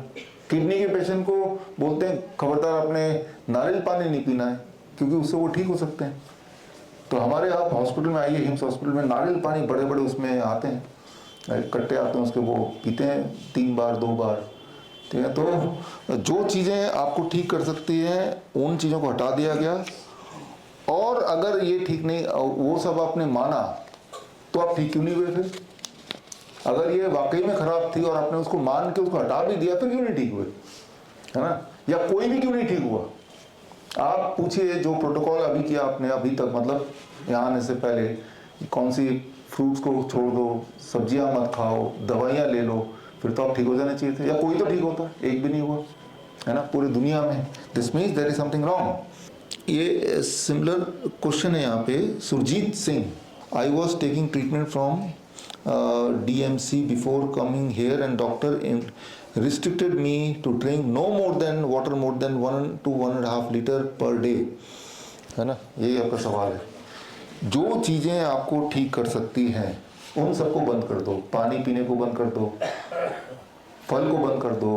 [SPEAKER 1] किडनी के पेशेंट को बोलते हैं खबरदार आपने नारियल पानी नहीं पीना है, क्योंकि उससे वो ठीक हो सकते हैं। तो हमारे आप हॉस्पिटल में आइए, हिम्स हॉस्पिटल में नारियल पानी बड़े बड़े उसमें आते हैं, कट्टे आते हैं उसके, वो पीते हैं 3 बार 2 बार, ठीक है। तो जो चीज़ें आपको ठीक कर सकती हैं उन चीज़ों को हटा दिया गया। और अगर ये ठीक नहीं, वो सब आपने माना, तो आप ठीक क्यों नहीं हुए फिर? अगर ये वाकई में खराब थी और आपने उसको मान के उसको हटा भी दिया, फिर क्यों नहीं ठीक हुए, है ना। या कोई भी क्यों नहीं ठीक हुआ? आप पूछिए जो प्रोटोकॉल अभी किया आपने अभी तक, मतलब यहाँ आने से पहले, कौन सी फ्रूट्स को छोड़ दो, सब्जियां मत खाओ, दवाइयाँ ले लो, फिर तो आप ठीक हो जाने चाहिए थे। या कोई तो ठीक होता, एक भी नहीं हुआ, है ना, पूरी दुनिया में। This means there is something wrong. ये सिमिलर क्वेश्चन है यहाँ पे, Surjit Singh. I was taking treatment from DMC before coming here and doctor restricted me to drink no more than water more than 1 to 1.5 liter per day, है ना। यही आपका सवाल है। जो चीज़ें आपको ठीक कर सकती हैं उन सबको बंद कर दो। पानी पीने को बंद कर दो, फल को बंद कर दो,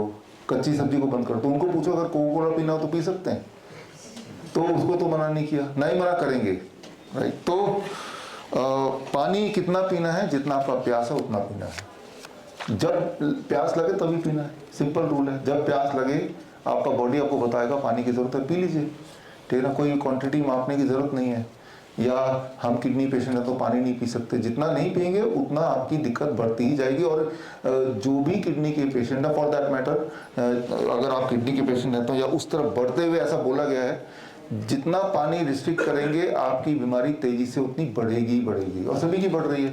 [SPEAKER 1] कच्ची सब्जी को बंद कर दो। उनको पूछो अगर कोका कोला पीना हो तो पी सकते हैं, तो उसको तो मना नहीं किया, नहीं मना करेंगे, राइट। तो पानी कितना पीना है? जितना आपका प्यास है उतना पीना है। जब प्यास लगे तभी पीना है, सिंपल रूल है। जब प्यास लगे आपका बॉडी आपको बताएगा पानी की ज़रूरत है, पी लीजिए, ठीक है ना। कोई क्वांटिटी मापने की ज़रूरत नहीं है। या हम किडनी पेशेंट हैं तो पानी नहीं पी सकते, जितना नहीं पिएंगे उतना आपकी दिक्कत बढ़ती ही जाएगी। और जो भी किडनी के पेशेंट है, फॉर दैट मैटर, अगर आप किडनी के पेशेंट हैं तो, या उस तरफ बढ़ते हुए ऐसा बोला गया है, जितना पानी रिस्ट्रिक्ट करेंगे आपकी बीमारी तेजी से उतनी बढ़ेगी बढ़ेगी, और सभी की बढ़ रही है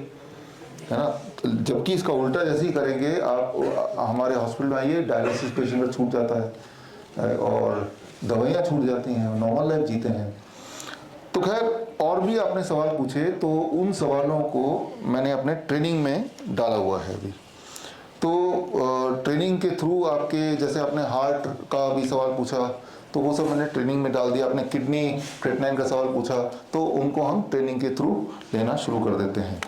[SPEAKER 1] ना। जबकि इसका उल्टा जैसे ही करेंगे, आप हमारे हॉस्पिटल में आइए, डायलिसिस पेशेंट छूट जाता है और दवाइयाँ छूट जाती हैं, नॉर्मल लाइफ जीते हैं। तो खैर, और भी आपने सवाल पूछे, तो उन सवालों को मैंने अपने ट्रेनिंग में डाला हुआ है अभी। तो ट्रेनिंग के थ्रू आपके, जैसे आपने हार्ट का भी सवाल पूछा, तो वो सब मैंने ट्रेनिंग में डाल दिया। आपने किडनी क्रेटनाइन का सवाल पूछा, तो उनको हम ट्रेनिंग के थ्रू लेना शुरू कर देते हैं।